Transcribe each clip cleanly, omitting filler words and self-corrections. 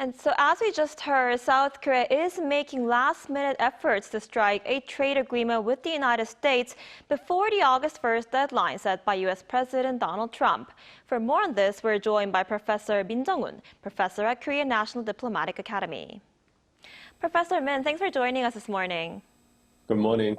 And so as we just heard, South Korea is making last-minute efforts to strike a trade agreement with the United States before the August 1st deadline set by U.S. President Donald Trump. For more on this, we're joined by Professor Min Jeong-hun, professor at Korea National Diplomatic Academy. Professor Min, thanks for joining us this morning. Good morning.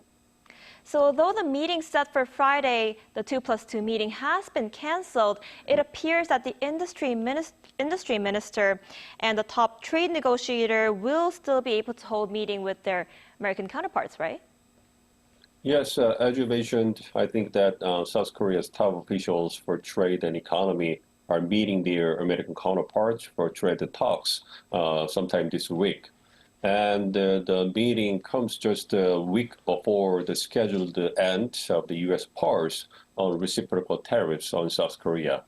So although the meeting set for Friday, the 2+2 meeting, has been canceled, it appears that the industry minister and the top trade negotiator will still be able to hold meeting with their American counterparts, right? Yes, as you mentioned, I think that South Korea's top officials for trade and economy are meeting their American counterparts for trade talks sometime this week. And the meeting comes just a week before the scheduled end of the U.S. pause on reciprocal tariffs on South Korea.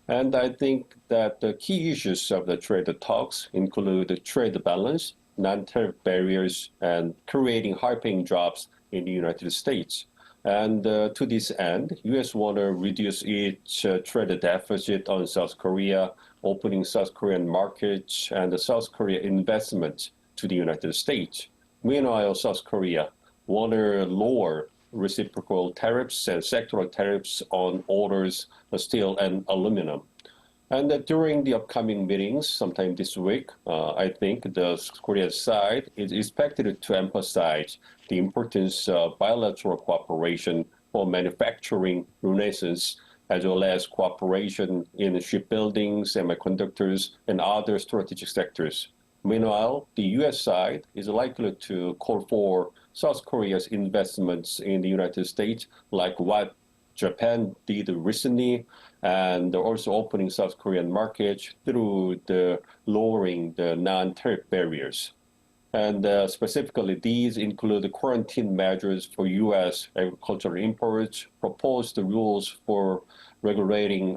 And I think that the key issues of the trade talks include trade balance, non-tariff barriers, and creating high-paying jobs in the United States. And to this end, U.S. want to reduce its trade deficit on South Korea, opening South Korean markets and the South Korea investment to the United States. Meanwhile, South Korea want to lower reciprocal tariffs and sectoral tariffs on orders, steel and aluminum. And during the upcoming meetings, sometime this week, I think the Korean side is expected to emphasize the importance of bilateral cooperation for manufacturing renaissance, as well as cooperation in shipbuilding, semiconductors, and other strategic sectors. Meanwhile, the U.S. side is likely to call for South Korea's investments in the United States, like what Japan did recently, and also opening South Korean markets through the lowering the non-tariff barriers. And specifically, these include quarantine measures for U.S. agricultural imports, proposed rules for regulating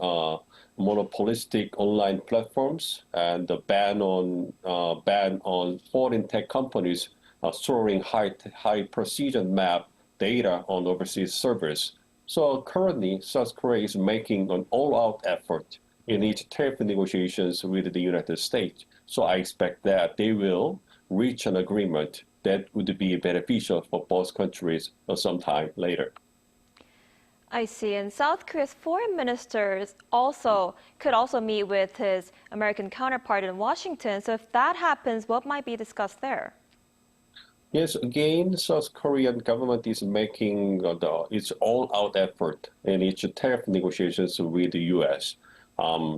monopolistic online platforms, and the ban on foreign tech companies storing high precision map data on overseas servers. So currently, South Korea is making an all-out effort in its tariff negotiations with the United States. So I expect that they will reach an agreement that would be beneficial for both countries sometime later. I see. And South Korea's foreign minister could also meet with his American counterpart in Washington. So if that happens, what might be discussed there? Yes, again, South Korean government is making its all-out effort in its tariff negotiations with the U.S.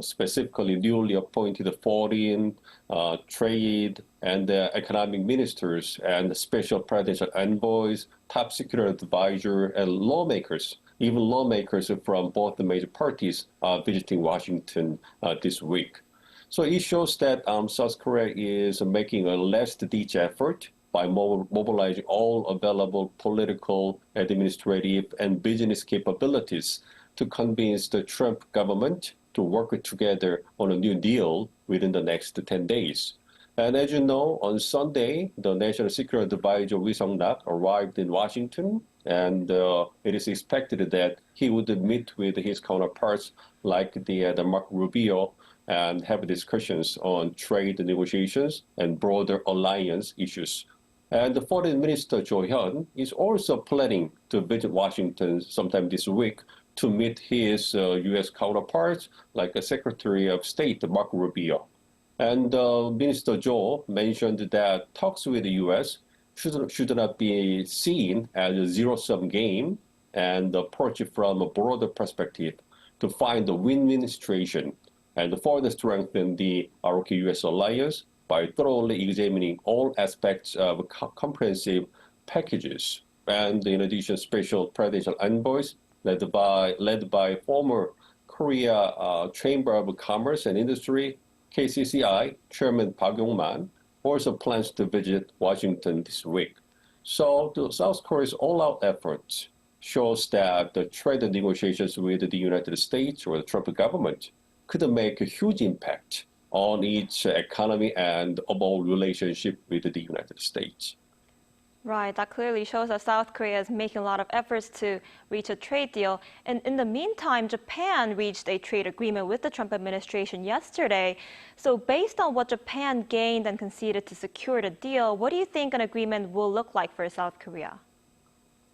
Specifically, newly appointed foreign, trade, and economic ministers and special presidential envoys, top security advisor, and lawmakers. Even lawmakers from both the major parties are visiting Washington this week. So it shows that South Korea is making a last-ditch effort by mobilizing all available political, administrative, and business capabilities to convince the Trump government to work together on a new deal within the next 10 days. And as you know, on Sunday, the National Security Advisor Ri Sung-nak arrived in Washington, and it is expected that he would meet with his counterparts like the Marco Rubio and have discussions on trade negotiations and broader alliance issues. And the Foreign Minister Jo Hyun is also planning to visit Washington sometime this week to meet his U.S. counterparts, like Secretary of State Marco Rubio. And Minister Jo mentioned that talks with the U.S. should not be seen as a zero-sum game and approach it from a broader perspective to find a win-win situation and further strengthen the ROK-U.S. alliance by thoroughly examining all aspects of comprehensive packages. And in addition, special presidential envoys led by former Korea Chamber of Commerce and Industry, KCCI Chairman Park Yong-man, also plans to visit Washington this week. So the South Korea's all-out efforts shows that the trade negotiations with the United States or the Trump government could make a huge impact on its economy and overall relationship with the United States. Right, that clearly shows that South Korea is making a lot of efforts to reach a trade deal. And in the meantime, Japan reached a trade agreement with the Trump administration yesterday. So based on what Japan gained and conceded to secure the deal, what do you think an agreement will look like for South Korea?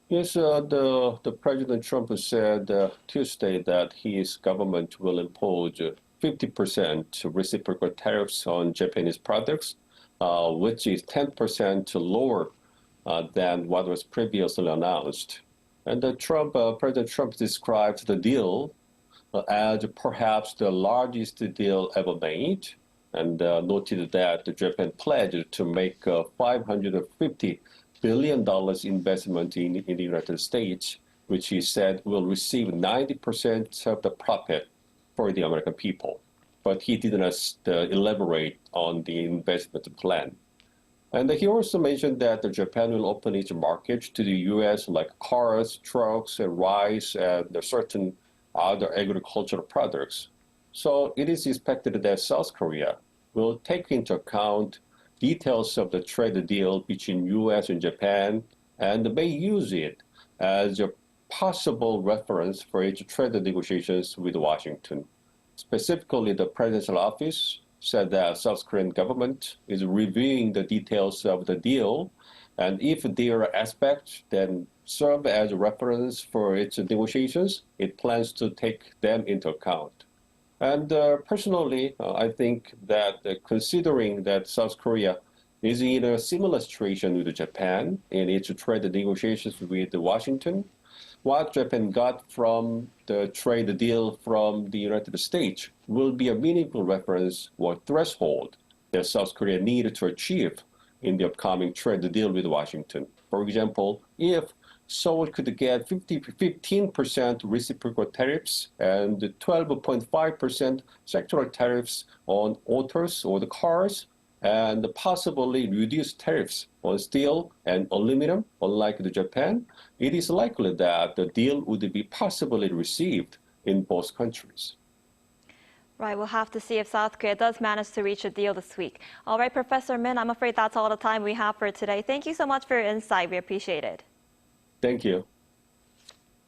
Yes, the President Trump said Tuesday that his government will impose 50% reciprocal tariffs on Japanese products, which is 10% lower than what was previously announced. And President Trump described the deal as perhaps the largest deal ever made, and noted that Japan pledged to make $550 billion investment in the United States, which he said will receive 90% of the profit for the American people. But he did not elaborate on the investment plan. And he also mentioned that Japan will open its market to the U.S. like cars, trucks, and rice, and certain other agricultural products. So it is expected that South Korea will take into account details of the trade deal between U.S. and Japan and may use it as a possible reference for its trade negotiations with Washington. Specifically, the presidential office said that South Korean government is reviewing the details of the deal, and if there are aspects that serve as a reference for its negotiations, it plans to take them into account. And personally, I think that considering that South Korea is in a similar situation with Japan in its trade negotiations with Washington, what Japan got from the trade deal from the United States will be a meaningful reference or threshold that South Korea needed to achieve in the upcoming trade deal with Washington. For example, if Seoul could get 15% reciprocal tariffs and 12.5% sectoral tariffs on autos or the cars, and possibly reduced tariffs on steel and aluminum, unlike Japan, it is likely that the deal would be possibly received in both countries. Right, we'll have to see if South Korea does manage to reach a deal this week. All right, Professor Min, I'm afraid that's all the time we have for today. Thank you so much for your insight. We appreciate it. Thank you.